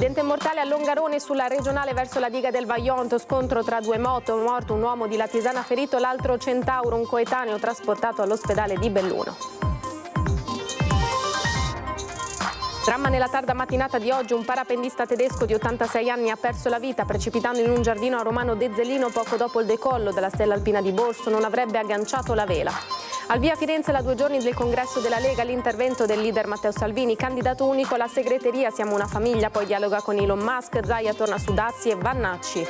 Incidente mortale a Longarone sulla regionale verso la diga del Vajont, scontro tra due moto, morto un uomo di Latisana, ferito l'altro Centauro, un coetaneo trasportato all'ospedale di Belluno. Dramma nella tarda mattinata di oggi, un parapendista tedesco di 86 anni ha perso la vita precipitando in un giardino a Romano Dezzelino poco dopo il decollo della stella alpina di Borso, non avrebbe agganciato la vela. Al via Firenze da 2 giorni del congresso della Lega, l'intervento del leader Matteo Salvini, candidato unico alla segreteria, siamo una famiglia, poi dialoga con Elon Musk, Zaia torna su Dazi e Vannacci.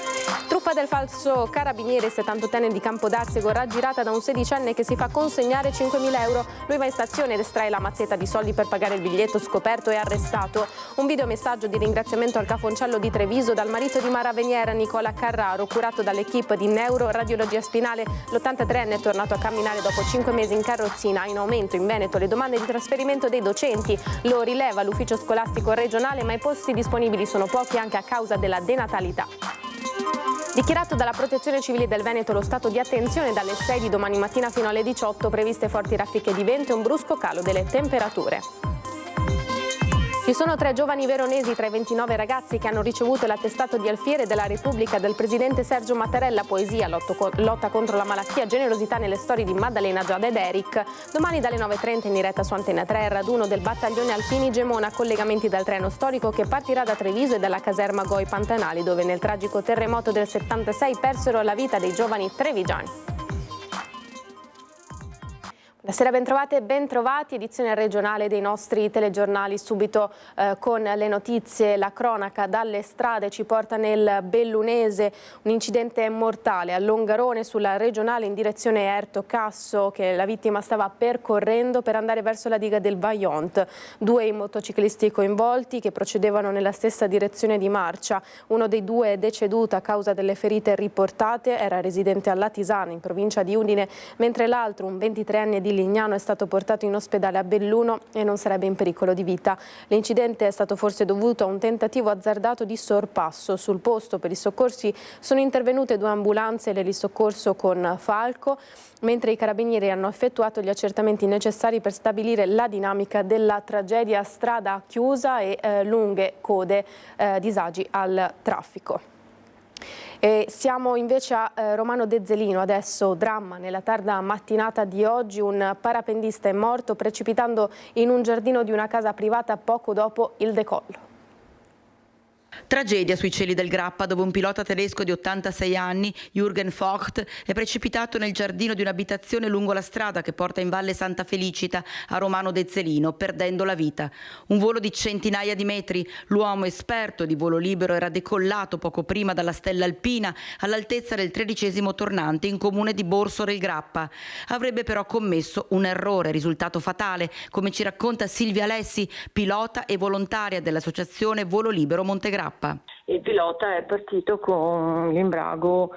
Truffa del falso carabiniere 78enne di Campodarsego, raggirata da un 16enne che si fa consegnare 5.000 euro. Lui va in stazione ed estrae la mazzetta di soldi per pagare il biglietto, scoperto e arrestato. Un videomessaggio di ringraziamento al Cafoncello di Treviso dal marito di Mara Veniera, Nicola Carraro, curato dall'equipe di neuroradiologia spinale. L'83enne è tornato a camminare dopo 5 mesi in carrozzina. In aumento in Veneto le domande di trasferimento dei docenti, lo rileva l'ufficio scolastico regionale, ma i posti disponibili sono pochi anche a causa della denatalità. Dichiarato dalla Protezione Civile del Veneto lo stato di attenzione dalle 6 di domani mattina fino alle 18, previste forti raffiche di vento e un brusco calo delle temperature. Ci sono 3 giovani veronesi tra i 29 ragazzi che hanno ricevuto l'attestato di Alfiere della Repubblica del presidente Sergio Mattarella, poesia, lotta contro la malattia, generosità nelle storie di Maddalena, Giada ed Eric. Domani dalle 9:30 in diretta su Antena 3 il raduno del battaglione Alpini Gemona, collegamenti dal treno storico che partirà da Treviso e dalla caserma Goi Pantanali, dove nel tragico terremoto del 76 persero la vita dei giovani trevigiani. Buonasera, bentrovate e bentrovati, edizione regionale dei nostri telegiornali, subito con le notizie. La cronaca dalle strade ci porta nel Bellunese, un incidente mortale a Longarone sulla regionale in direzione Erto Casso che la vittima stava percorrendo per andare verso la diga del Vajont. 2 i motociclisti coinvolti che procedevano nella stessa direzione di marcia. Uno dei 2 è deceduto a causa delle ferite riportate, era residente a Latisana in provincia di Udine, mentre l'altro, un 23enne di Lignano, è stato portato in ospedale a Belluno e non sarebbe in pericolo di vita. L'incidente è stato forse dovuto a un tentativo azzardato di sorpasso. Sul posto per i soccorsi sono intervenute 2 ambulanze e l'elisoccorso con Falco, mentre i carabinieri hanno effettuato gli accertamenti necessari per stabilire la dinamica della tragedia. Strada chiusa e lunghe code, disagi al traffico. E siamo invece a Romano Dezzelino, adesso dramma nella tarda mattinata di oggi, un parapendista è morto precipitando in un giardino di una casa privata poco dopo il decollo. Tragedia sui cieli del Grappa, dove un pilota tedesco di 86 anni, Jürgen Vogt, è precipitato nel giardino di un'abitazione lungo la strada che porta in Valle Santa Felicita a Romano Dezzelino, perdendo la vita. Un volo di centinaia di metri, l'uomo esperto di volo libero era decollato poco prima dalla stella alpina all'altezza del 13° tornante in comune di Borso del Grappa. Avrebbe però commesso un errore, risultato fatale, come ci racconta Silvia Alessi, pilota e volontaria dell'associazione Volo Libero Montegrappa. Il pilota è partito con l'imbrago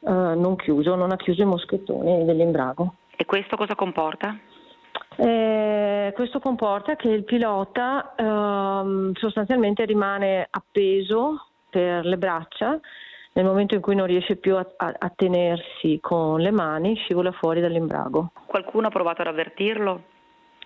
non chiuso, non ha chiuso i moschettoni dell'imbrago. E questo cosa comporta? Questo comporta che il pilota sostanzialmente rimane appeso per le braccia. Nel momento in cui non riesce più a tenersi con le mani, scivola fuori dall'imbrago. Qualcuno ha provato ad avvertirlo?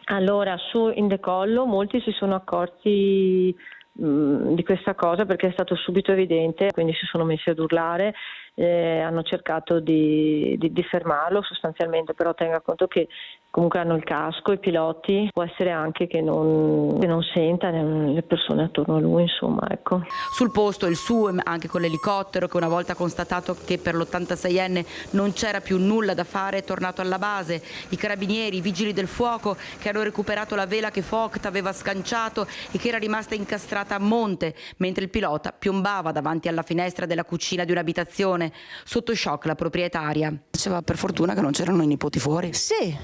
Allora, in decollo molti si sono accorti di questa cosa perché è stato subito evidente, quindi si sono messi ad urlare, hanno cercato di fermarlo sostanzialmente, però tenga conto che comunque hanno il casco, i piloti, può essere anche che non senta le persone attorno a lui, insomma, ecco. Sul posto il SUEM, anche con l'elicottero, che una volta constatato che per l'86enne non c'era più nulla da fare, è tornato alla base. I carabinieri, i vigili del fuoco che hanno recuperato la vela che Vogt aveva sganciato e che era rimasta incastrata a monte, mentre il pilota piombava davanti alla finestra della cucina di un'abitazione. Sotto shock la proprietaria. Diceva per fortuna che non c'erano i nipoti fuori. Sì,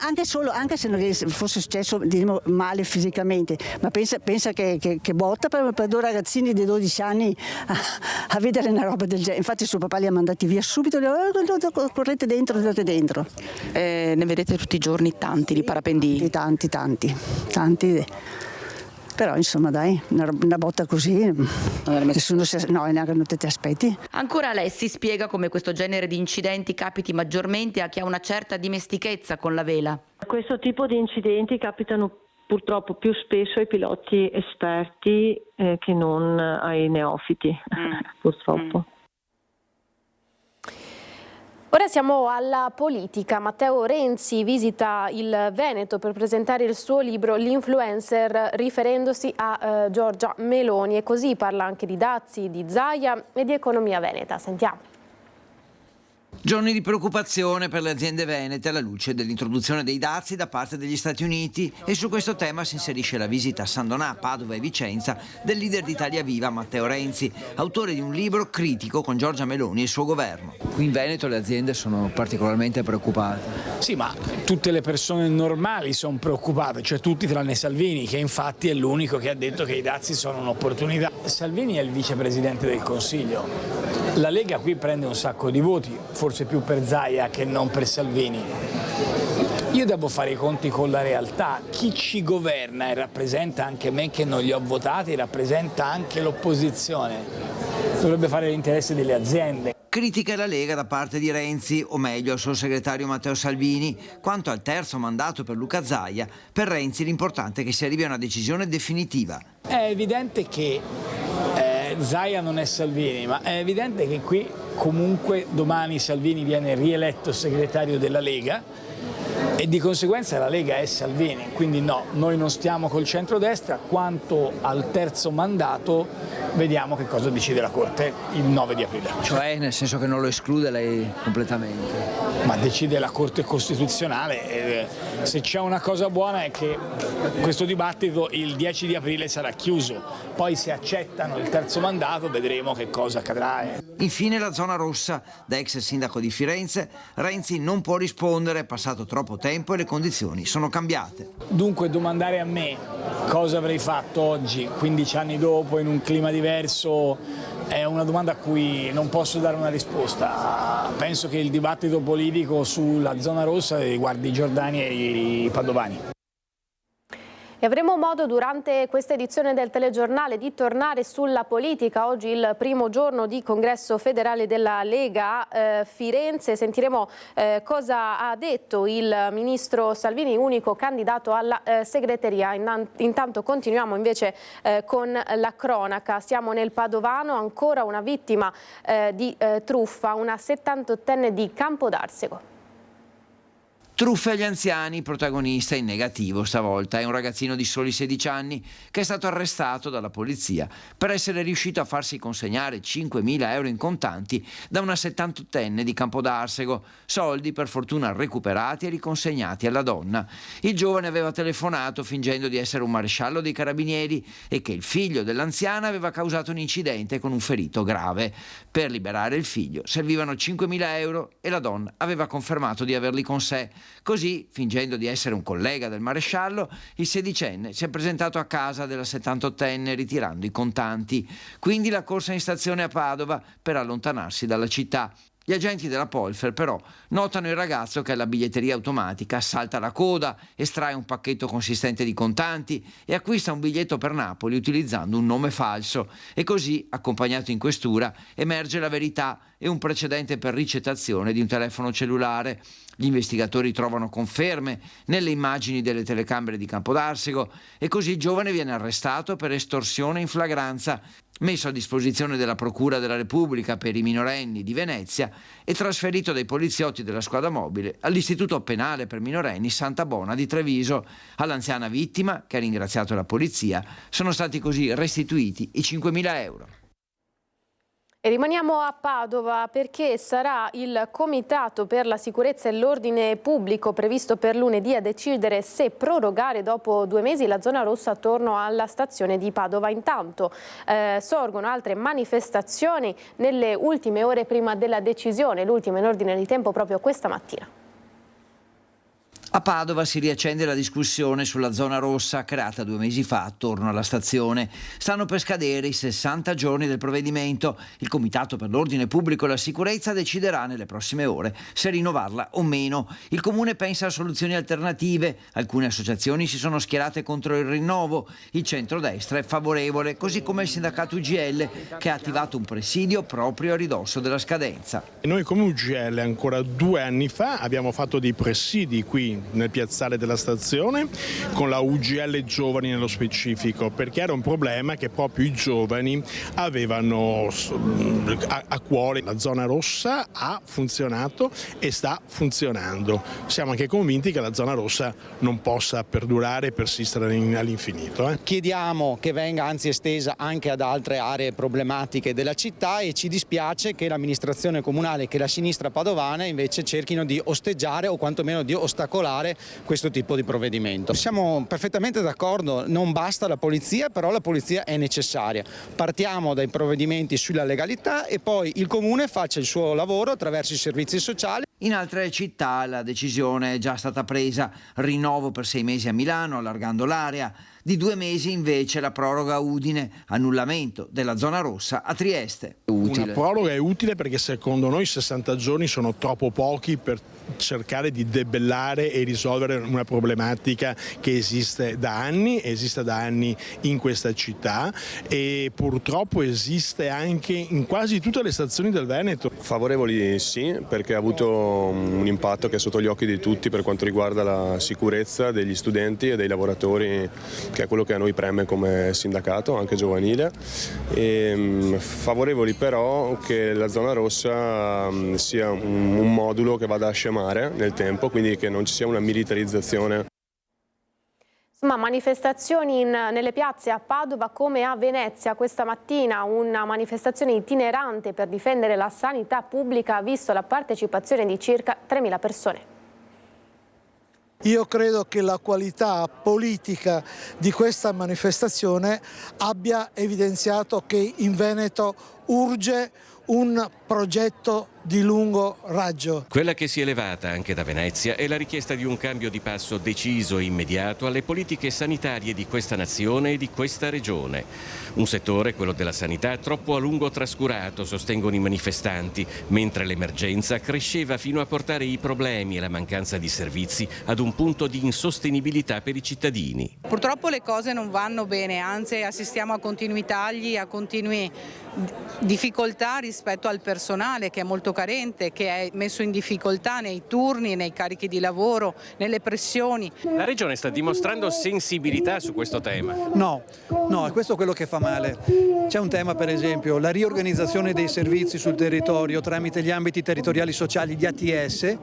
anche se non fosse successo male fisicamente, ma pensa che botta per 2 ragazzini di 12 anni a vedere una roba del genere. Infatti suo papà li ha mandati via subito, correte dentro, andate dentro. Ne vedete tutti i giorni tanti di parapendi? Tanti. Però insomma dai, una botta così, nessuno neanche non ti aspetti. Ancora Alessi spiega come questo genere di incidenti capiti maggiormente a chi ha una certa dimestichezza con la vela. Questo tipo di incidenti capitano purtroppo più spesso ai piloti esperti che non ai neofiti, purtroppo. Ora siamo alla politica. Matteo Renzi visita il Veneto per presentare il suo libro L'influencer, riferendosi a Giorgia Meloni, e così parla anche di dazi, di Zaia e di economia veneta. Sentiamo. Giorni di preoccupazione per le aziende venete alla luce dell'introduzione dei dazi da parte degli Stati Uniti, e su questo tema si inserisce la visita a San Donà, Padova e Vicenza del leader di Italia Viva Matteo Renzi, autore di un libro critico con Giorgia Meloni e il suo governo. Qui in Veneto le aziende sono particolarmente preoccupate. Sì, ma tutte le persone normali sono preoccupate, cioè tutti tranne Salvini, che infatti è l'unico che ha detto che i dazi sono un'opportunità. Salvini è il vicepresidente del Consiglio. La Lega qui prende un sacco di voti, forse più per Zaia che non per Salvini. Io devo fare i conti con la realtà. Chi ci governa e rappresenta anche me che non li ho votati, rappresenta anche l'opposizione. Dovrebbe fare l'interesse delle aziende. Critica la Lega da parte di Renzi, o meglio al suo segretario Matteo Salvini. Quanto al terzo mandato per Luca Zaia, per Renzi l'importante è che si arrivi a una decisione definitiva. È evidente che Zaia non è Salvini, ma è evidente che qui comunque domani Salvini viene rieletto segretario della Lega e di conseguenza la Lega è Salvini, quindi no, noi non stiamo col centrodestra. Quanto al terzo mandato vediamo che cosa decide la Corte il 9 di aprile. Cioè nel senso che non lo esclude lei completamente? Ma decide la Corte Costituzionale. Se c'è una cosa buona è che questo dibattito il 10 di aprile sarà chiuso, poi se accettano il terzo mandato vedremo che cosa accadrà. Infine la zona rossa. Da ex sindaco di Firenze, Renzi non può rispondere, è passato troppo tempo e le condizioni sono cambiate. Dunque domandare a me cosa avrei fatto oggi, 15 anni dopo, in un clima diverso, è una domanda a cui non posso dare una risposta. Penso che il dibattito politico sulla zona rossa riguardi i giordani e i padovani. E avremo modo durante questa edizione del telegiornale di tornare sulla politica. Oggi il primo giorno di congresso federale della Lega a Firenze. Sentiremo cosa ha detto il ministro Salvini, unico candidato alla segreteria. Intanto continuiamo invece con la cronaca. Siamo nel Padovano, ancora una vittima di truffa, una 78enne di Campodarsego. Truffe agli anziani, protagonista in negativo stavolta. È un ragazzino di soli 16 anni che è stato arrestato dalla polizia per essere riuscito a farsi consegnare 5.000 euro in contanti da una 78enne di Campodarsego, soldi per fortuna recuperati e riconsegnati alla donna. Il giovane aveva telefonato fingendo di essere un maresciallo dei carabinieri e che il figlio dell'anziana aveva causato un incidente con un ferito grave. Per liberare il figlio servivano 5.000 euro e la donna aveva confermato di averli con sé. Così, fingendo di essere un collega del maresciallo, il 16enne si è presentato a casa della 78enne ritirando i contanti. Quindi la corsa in stazione a Padova per allontanarsi dalla città. Gli agenti della Polfer però notano il ragazzo che alla biglietteria automatica salta la coda, estrae un pacchetto consistente di contanti e acquista un biglietto per Napoli utilizzando un nome falso. E così, accompagnato in questura, emerge la verità e un precedente per ricettazione di un telefono cellulare. Gli investigatori trovano conferme nelle immagini delle telecamere di Campodarsego e così il giovane viene arrestato per estorsione in flagranza, messo a disposizione della Procura della Repubblica per i minorenni di Venezia e trasferito dai poliziotti della squadra mobile all'Istituto Penale per minorenni Santa Bona di Treviso. All'anziana vittima, che ha ringraziato la polizia, sono stati così restituiti i 5.000 euro. E rimaniamo a Padova perché sarà il Comitato per la sicurezza e l'ordine pubblico previsto per lunedì a decidere se prorogare dopo 2 mesi la zona rossa attorno alla stazione di Padova. Intanto sorgono altre manifestazioni nelle ultime ore prima della decisione, l'ultima in ordine di tempo proprio questa mattina. A Padova si riaccende la discussione sulla zona rossa creata 2 mesi fa attorno alla stazione. Stanno per scadere i 60 giorni del provvedimento. Il Comitato per l'ordine pubblico e la sicurezza deciderà nelle prossime ore se rinnovarla o meno. Il Comune pensa a soluzioni alternative. Alcune associazioni si sono schierate contro il rinnovo. Il centrodestra è favorevole, così come il sindacato UGL, che ha attivato un presidio proprio a ridosso della scadenza. Noi come UGL ancora 2 anni fa abbiamo fatto dei presidi qui nel piazzale della stazione, con la UGL Giovani nello specifico, perché era un problema che proprio i giovani avevano a cuore. La zona rossa ha funzionato e sta funzionando. Siamo anche convinti che la zona rossa non possa perdurare e persistere all'infinito. Chiediamo che venga anzi estesa anche ad altre aree problematiche della città e ci dispiace che l'amministrazione comunale e la sinistra padovana invece cerchino di osteggiare o quantomeno di ostacolare questo tipo di provvedimento. Siamo perfettamente d'accordo, non basta la polizia, però la polizia è necessaria. Partiamo dai provvedimenti sulla legalità e poi il comune faccia il suo lavoro attraverso i servizi sociali. In altre città la decisione è già stata presa, rinnovo per 6 mesi a Milano, allargando l'area, di 2 mesi invece la proroga a Udine, annullamento della zona rossa a Trieste. Una proroga è utile perché secondo noi 60 giorni sono troppo pochi per cercare di debellare e risolvere una problematica che esiste da anni in questa città e purtroppo esiste anche in quasi tutte le stazioni del Veneto. Favorevoli sì, perché ha avuto un impatto che è sotto gli occhi di tutti per quanto riguarda la sicurezza degli studenti e dei lavoratori, che è quello che a noi preme come sindacato, anche giovanile. E favorevoli però che la zona rossa sia un modulo che vada a scemare nel tempo, quindi che non ci sia una militarizzazione. Insomma, manifestazioni nelle piazze a Padova come a Venezia. Questa mattina una manifestazione itinerante per difendere la sanità pubblica ha visto la partecipazione di circa 3.000 persone. Io credo che la qualità politica di questa manifestazione abbia evidenziato che in Veneto urge un progetto di lungo raggio. Quella che si è levata anche da Venezia è la richiesta di un cambio di passo deciso e immediato alle politiche sanitarie di questa nazione e di questa regione. Un settore, quello della sanità, troppo a lungo trascurato, sostengono i manifestanti, mentre l'emergenza cresceva fino a portare i problemi e la mancanza di servizi ad un punto di insostenibilità per i cittadini. Purtroppo le cose non vanno bene, anzi assistiamo a continui tagli, a continue difficoltà rispetto al personale che è molto carente, che è messo in difficoltà nei turni, nei carichi di lavoro, nelle pressioni. La Regione sta dimostrando sensibilità su questo tema? No, è questo quello che fa male. C'è un tema, per esempio, la riorganizzazione dei servizi sul territorio tramite gli ambiti territoriali sociali, gli ATS.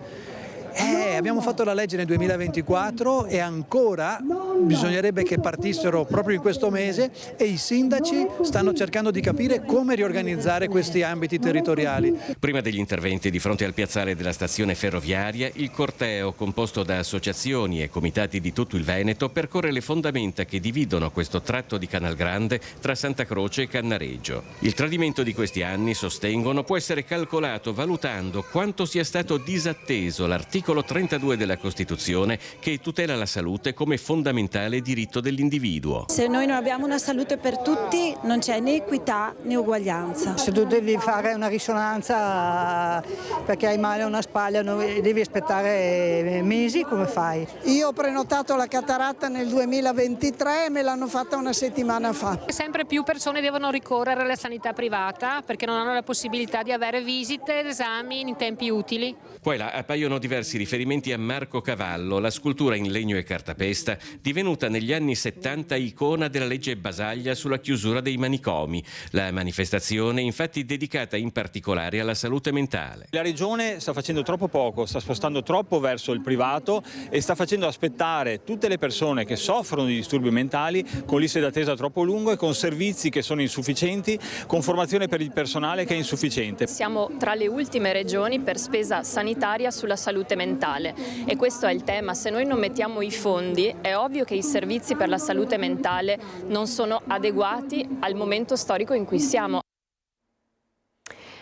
Abbiamo fatto la legge nel 2024 e ancora bisognerebbe che partissero proprio in questo mese e i sindaci stanno cercando di capire come riorganizzare questi ambiti territoriali. Prima degli interventi di fronte al piazzale della stazione ferroviaria, il corteo, composto da associazioni e comitati di tutto il Veneto, percorre le fondamenta che dividono questo tratto di Canal Grande tra Santa Croce e Cannareggio. Il tradimento di questi anni, sostengono, può essere calcolato valutando quanto sia stato disatteso l'articolo 32 della Costituzione, che tutela la salute come fondamentale diritto dell'individuo. Se noi non abbiamo una salute per tutti non c'è né equità né uguaglianza. Se tu devi fare una risonanza perché hai male a una spalla e devi aspettare mesi, come fai? Io ho prenotato la cataratta nel 2023 e me l'hanno fatta una settimana fa. Sempre più persone devono ricorrere alla sanità privata perché non hanno la possibilità di avere visite ed esami in tempi utili. Poi là appaiono diversi riferimenti a Marco Cavallo, la scultura in legno e cartapesta divenuta negli anni 70 icona della legge Basaglia sulla chiusura dei manicomi. La manifestazione infatti dedicata in particolare alla salute mentale. La Regione sta facendo troppo poco, sta spostando troppo verso il privato e sta facendo aspettare tutte le persone che soffrono di disturbi mentali con liste d'attesa troppo lunghe, con servizi che sono insufficienti, con formazione per il personale che è insufficiente. Siamo tra le ultime regioni per spesa sanitaria sulla salute mentale e questo è il tema. Se noi non mettiamo i fondi è ovvio che i servizi per la salute mentale non sono adeguati al momento storico in cui siamo.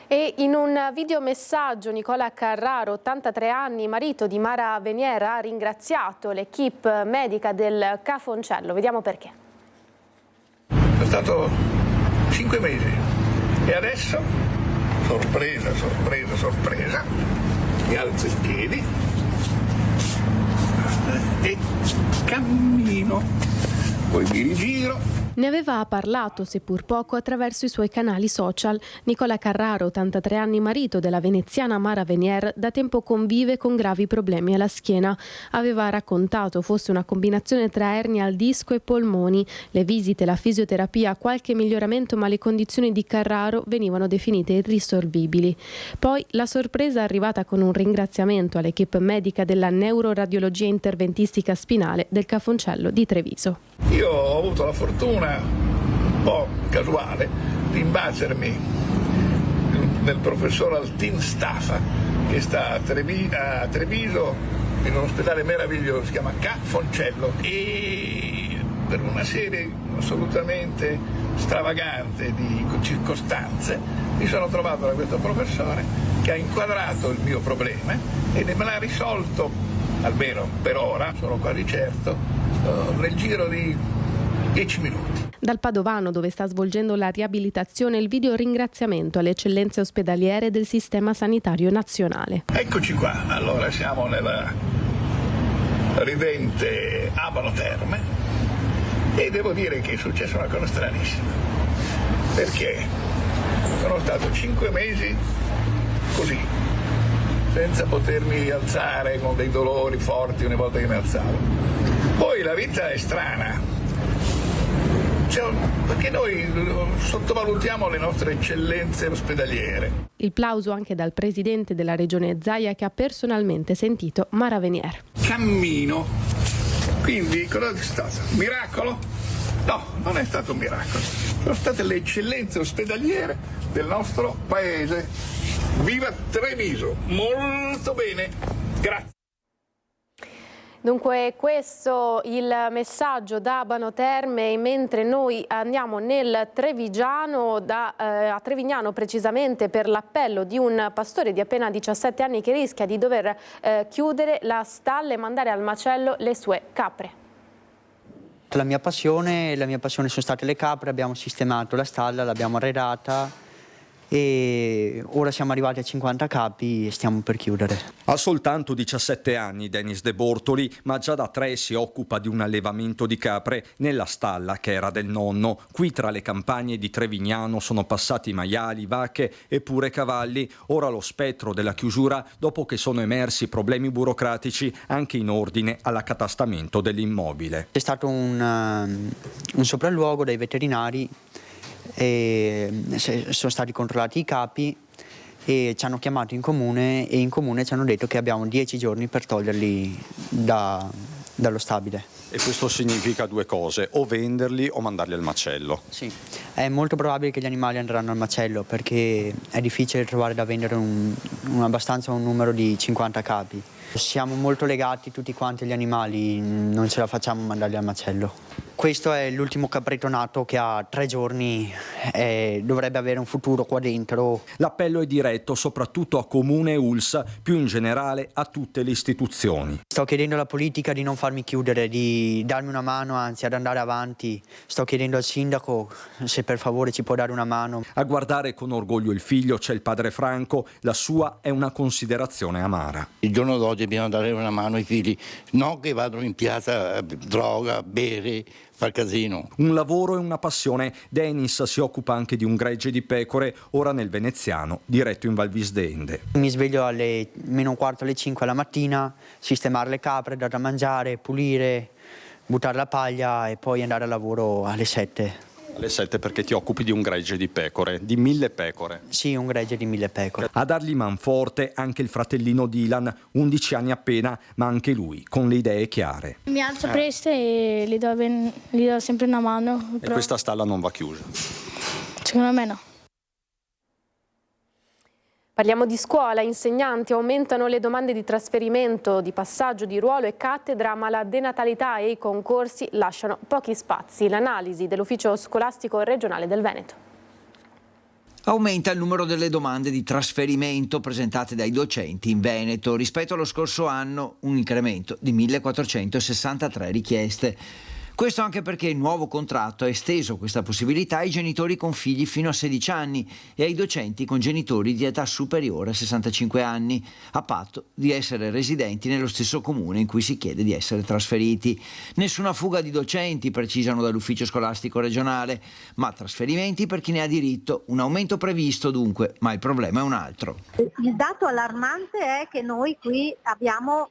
E in un videomessaggio Nicola Carraro, 83 anni, marito di Mara Veniera, ha ringraziato l'equipe medica del Cafoncello. Vediamo perché. È stato 5 mesi e adesso, sorpresa, mi alzo in piedi e cammino, poi mi rigiro Ne aveva parlato, seppur poco, attraverso i suoi canali social. Nicola Carraro, 83 anni, marito della veneziana Mara Venier, da tempo convive con gravi problemi alla schiena. Aveva raccontato fosse una combinazione tra ernia al disco e polmoni. Le visite, la fisioterapia, qualche miglioramento, ma le condizioni di Carraro venivano definite irrisolvibili. Poi la sorpresa è arrivata con un ringraziamento all'equipe medica della neuroradiologia interventistica spinale del Cafoncello di Treviso. Io ho avuto la fortuna, un po' casuale, di imbattermi nel professor Altin Staffa, che sta a Treviso, in un ospedale meraviglioso, si chiama Cafoncello, e per una serie assolutamente stravagante di circostanze mi sono trovato da questo professore che ha inquadrato il mio problema e me l'ha risolto, almeno per ora, sono quasi certo, nel giro di 10 minuti. Dal Padovano, dove sta svolgendo la riabilitazione, il video ringraziamento alle eccellenze ospedaliere del Sistema Sanitario Nazionale. Eccoci qua, allora siamo nella ridente Abano Terme e devo dire che è successa una cosa stranissima, perché sono stato 5 mesi così, senza potermi alzare, con dei dolori forti ogni volta che mi alzavo. Poi la vita è strana, perché noi sottovalutiamo le nostre eccellenze ospedaliere. Il plauso anche dal presidente della regione Zaia, che ha personalmente sentito Mara Venier. Cammino, quindi cosa è stato? Miracolo? No, non è stato un miracolo, sono state le eccellenze ospedaliere del nostro paese. Viva Treviso, molto bene, grazie. Dunque questo il messaggio da Abano Terme, mentre noi andiamo nel Trevigiano, a Trevignano precisamente, per l'appello di un pastore di appena 17 anni che rischia di dover chiudere la stalla e mandare al macello le sue capre. La mia passione sono state le capre, abbiamo sistemato la stalla, l'abbiamo arredata e ora siamo arrivati a 50 capi e stiamo per chiudere. Ha soltanto 17 anni Denis De Bortoli, ma già da 3 si occupa di un allevamento di capre nella stalla che era del nonno. Qui tra le campagne di Trevignano sono passati maiali, vacche e pure cavalli. Ora lo spettro della chiusura dopo che sono emersi problemi burocratici anche in ordine all'accatastamento dell'immobile. C'è stato un sopralluogo dai veterinari e sono stati controllati i capi e ci hanno chiamato in comune e in comune ci hanno detto che abbiamo 10 giorni per toglierli dallo stabile. E questo significa 2 cose, o venderli o mandarli al macello. Sì, è molto probabile che gli animali andranno al macello perché è difficile trovare da vendere un numero di 50 capi. Siamo molto legati tutti quanti agli animali, non ce la facciamo mandarli al macello. Questo è l'ultimo capretto nato che ha 3 giorni e dovrebbe avere un futuro qua dentro. L'appello è diretto soprattutto a Comune e ULSS, più in generale a tutte le istituzioni. Sto chiedendo alla politica di non farmi chiudere, di darmi una mano, anzi ad andare avanti. Sto chiedendo al sindaco se per favore ci può dare una mano. A guardare con orgoglio il figlio c'è il padre Franco, la sua è una considerazione amara. Il giorno d'oggi dobbiamo dare una mano ai figli, non che vadano in piazza a droga, bere, far casino. Un lavoro e una passione. Denis si occupa anche di un gregge di pecore, ora nel veneziano, diretto in Val Visdende. Mi sveglio alle -1/4 alle 5 la mattina, sistemare le capre, dar da mangiare, pulire, buttare la paglia e poi andare al lavoro alle 7. Alle 7 perché ti occupi di un gregge di pecore, di 1000 pecore. Sì, un gregge di 1000 pecore. A dargli manforte anche il fratellino Dylan, 11 anni appena, ma anche lui con le idee chiare. Mi alzo presto e gli do sempre una mano. E questa stalla non va chiusa? Secondo me no. Parliamo di scuola, insegnanti, aumentano le domande di trasferimento, di passaggio di ruolo e cattedra, ma la denatalità e i concorsi lasciano pochi spazi. L'analisi dell'Ufficio Scolastico Regionale del Veneto. Aumenta il numero delle domande di trasferimento presentate dai docenti in Veneto. Rispetto allo scorso anno, un incremento di 1.463 richieste. Questo anche perché il nuovo contratto ha esteso questa possibilità ai genitori con figli fino a 16 anni e ai docenti con genitori di età superiore a 65 anni, a patto di essere residenti nello stesso comune in cui si chiede di essere trasferiti. Nessuna fuga di docenti, precisano dall'ufficio scolastico regionale, ma trasferimenti per chi ne ha diritto. Un aumento previsto dunque, ma il problema è un altro. Il dato allarmante è che noi qui abbiamo,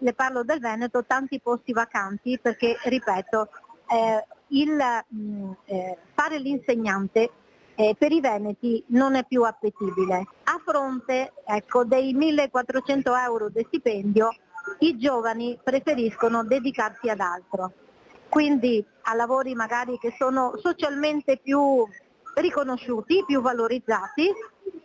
le parlo del Veneto, tanti posti vacanti perché, ripeto, fare l'insegnante per i veneti non è più appetibile. A fronte, dei 1.400 euro di stipendio, i giovani preferiscono dedicarsi ad altro, quindi a lavori magari che sono socialmente più riconosciuti, più valorizzati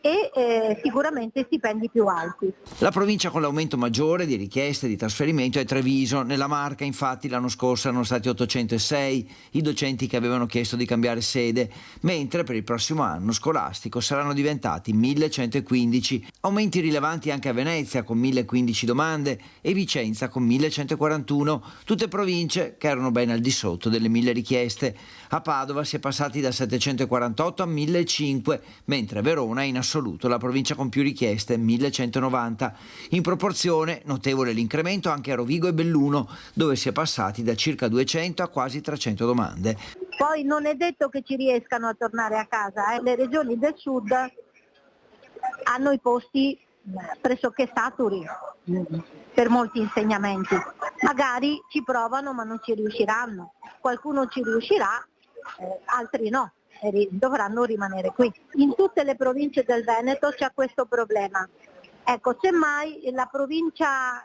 e sicuramente stipendi più alti. La provincia con l'aumento maggiore di richieste di trasferimento è Treviso. Nella Marca, infatti, l'anno scorso erano stati 806 i docenti che avevano chiesto di cambiare sede, mentre per il prossimo anno scolastico saranno diventati 1.115. Aumenti rilevanti anche a Venezia con 1.015 domande e Vicenza con 1.141, tutte province che erano ben al di sotto delle 1.000 richieste. A Padova si è passati da 748 a 1.005, mentre Verona è in assoluto la provincia con più richieste, 1.190. In proporzione notevole l'incremento anche a Rovigo e Belluno, dove si è passati da circa 200 a quasi 300 domande. Poi non è detto che ci riescano a tornare a casa. Le regioni del sud hanno i posti pressoché saturi per molti insegnamenti. Magari ci provano ma non ci riusciranno. Qualcuno ci riuscirà, altri no. Dovranno rimanere qui. In tutte le province del Veneto c'è questo problema. Semmai la provincia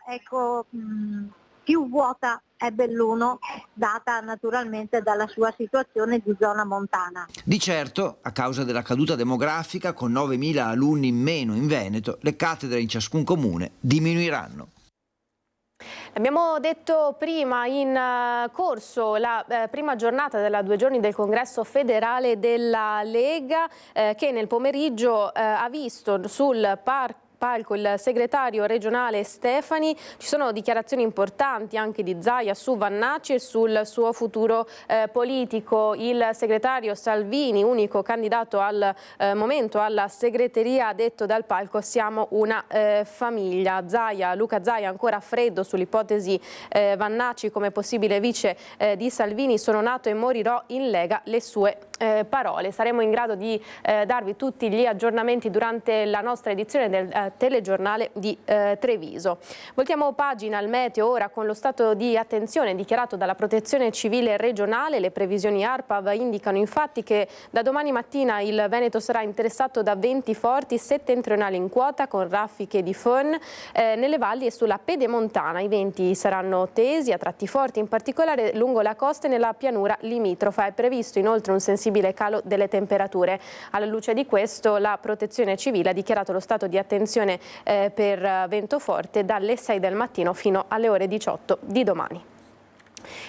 più vuota è Belluno, data naturalmente dalla sua situazione di zona montana. Di certo, a causa della caduta demografica, con 9.000 alunni in meno in Veneto, le cattedre in ciascun comune diminuiranno. Abbiamo detto prima, in corso la prima giornata della 2 giorni del congresso federale della Lega che nel pomeriggio ha visto sul palco il segretario regionale Stefani. Ci sono dichiarazioni importanti anche di Zaia su Vannacci e sul suo futuro politico. Il segretario Salvini, unico candidato al momento alla segreteria, ha detto dal palco: siamo una famiglia. Luca Zaia ancora freddo sull'ipotesi Vannacci come possibile vice di Salvini. Sono nato e morirò in Lega, le sue parole. Saremo in grado di darvi tutti gli aggiornamenti durante la nostra edizione del telegiornale di Treviso. Voltiamo pagina al meteo ora con lo stato di attenzione dichiarato dalla Protezione Civile regionale. Le previsioni ARPAV indicano infatti che da domani mattina il Veneto sarà interessato da venti forti settentrionali in quota con raffiche di FON nelle valli e sulla pedemontana. I venti saranno tesi a tratti forti, in particolare lungo la costa e nella pianura limitrofa. È previsto inoltre un sensibile calo delle temperature. Alla luce di questo la Protezione Civile ha dichiarato lo stato di attenzione per vento forte dalle 6 del mattino fino alle ore 18 di domani.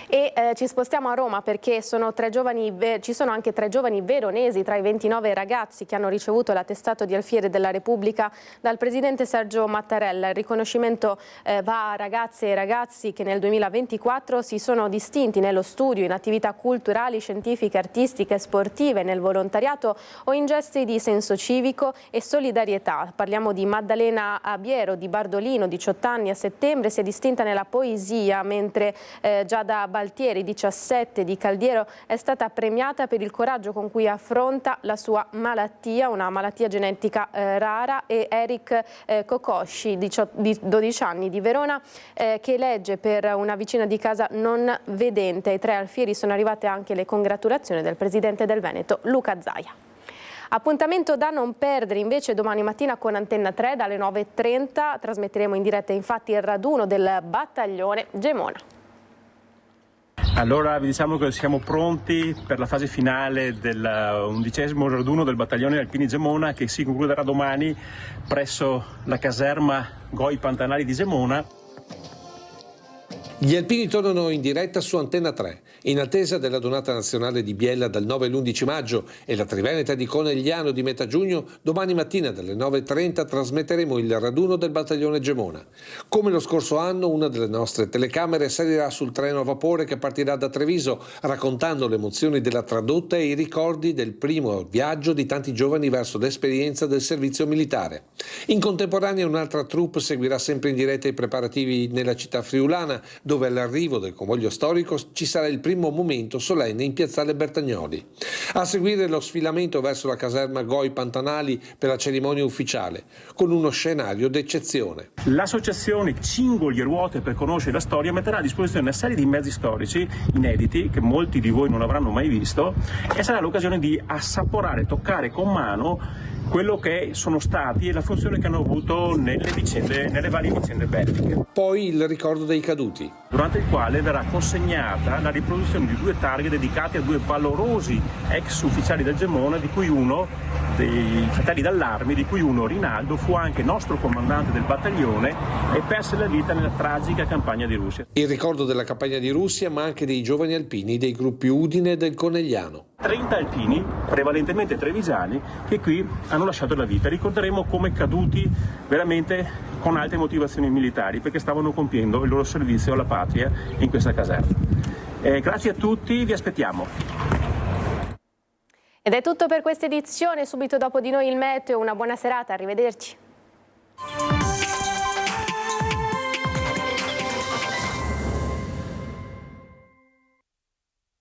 E ci spostiamo a Roma perché ci sono anche 3 giovani veronesi tra i 29 ragazzi che hanno ricevuto l'attestato di Alfiere della Repubblica dal presidente Sergio Mattarella. Il riconoscimento va a ragazze e ragazzi che nel 2024 si sono distinti nello studio, in attività culturali, scientifiche, artistiche, sportive, nel volontariato o in gesti di senso civico e solidarietà. Parliamo di Maddalena Abiero di Bardolino, 18 anni, a settembre si è distinta nella poesia, mentre Giada Baltieri, 17, di Caldiero, è stata premiata per il coraggio con cui affronta la sua malattia, una malattia genetica rara, e Eric Kokosci, di 12 anni, di Verona, che legge per una vicina di casa non vedente. Ai 3 alfieri sono arrivate anche le congratulazioni del presidente del Veneto, Luca Zaia. Appuntamento da non perdere invece domani mattina con Antenna 3 dalle 9:30. Trasmetteremo in diretta infatti il raduno del battaglione Gemona. Allora vi diciamo che siamo pronti per la fase finale del 11° raduno del battaglione Alpini Gemona, che si concluderà domani presso la caserma Goi Pantanali di Gemona. Gli alpini tornano in diretta su Antenna 3, in attesa della donata nazionale di Biella dal 9 all'11 maggio e la Triveneta di Conegliano di metà giugno. Domani mattina dalle 9:30 trasmetteremo il raduno del battaglione Gemona. Come lo scorso anno, una delle nostre telecamere salirà sul treno a vapore che partirà da Treviso, raccontando le emozioni della tradotta e i ricordi del primo viaggio di tanti giovani verso l'esperienza del servizio militare. In contemporanea un'altra troupe seguirà sempre in diretta i preparativi nella città friulana, dove all'arrivo del convoglio storico ci sarà il primo momento solenne in piazzale Bertagnoli. A seguire lo sfilamento verso la caserma Goi Pantanali per la cerimonia ufficiale, con uno scenario d'eccezione. L'associazione Cingoli e Ruote per conoscere la storia metterà a disposizione una serie di mezzi storici inediti che molti di voi non avranno mai visto, e sarà l'occasione di assaporare, toccare con mano quello che sono stati e la funzione che hanno avuto nelle varie vicende belliche. Poi il ricordo dei caduti, durante il quale verrà consegnata la riproduzione di 2 targhe dedicate a 2 valorosi ex ufficiali del Gemona, di cui uno dei fratelli d'Allarmi, di cui uno, Rinaldo, fu anche nostro comandante del battaglione e perse la vita nella tragica campagna di Russia. Il ricordo della campagna di Russia, ma anche dei giovani alpini dei gruppi Udine e del Conegliano. 30 alpini, prevalentemente trevigiani, che qui hanno lasciato la vita. Ricorderemo come caduti veramente con alte motivazioni militari, perché stavano compiendo il loro servizio alla patria in questa caserma. Grazie a tutti, vi aspettiamo. Ed è tutto per questa edizione, subito dopo di noi il meteo, una buona serata, arrivederci.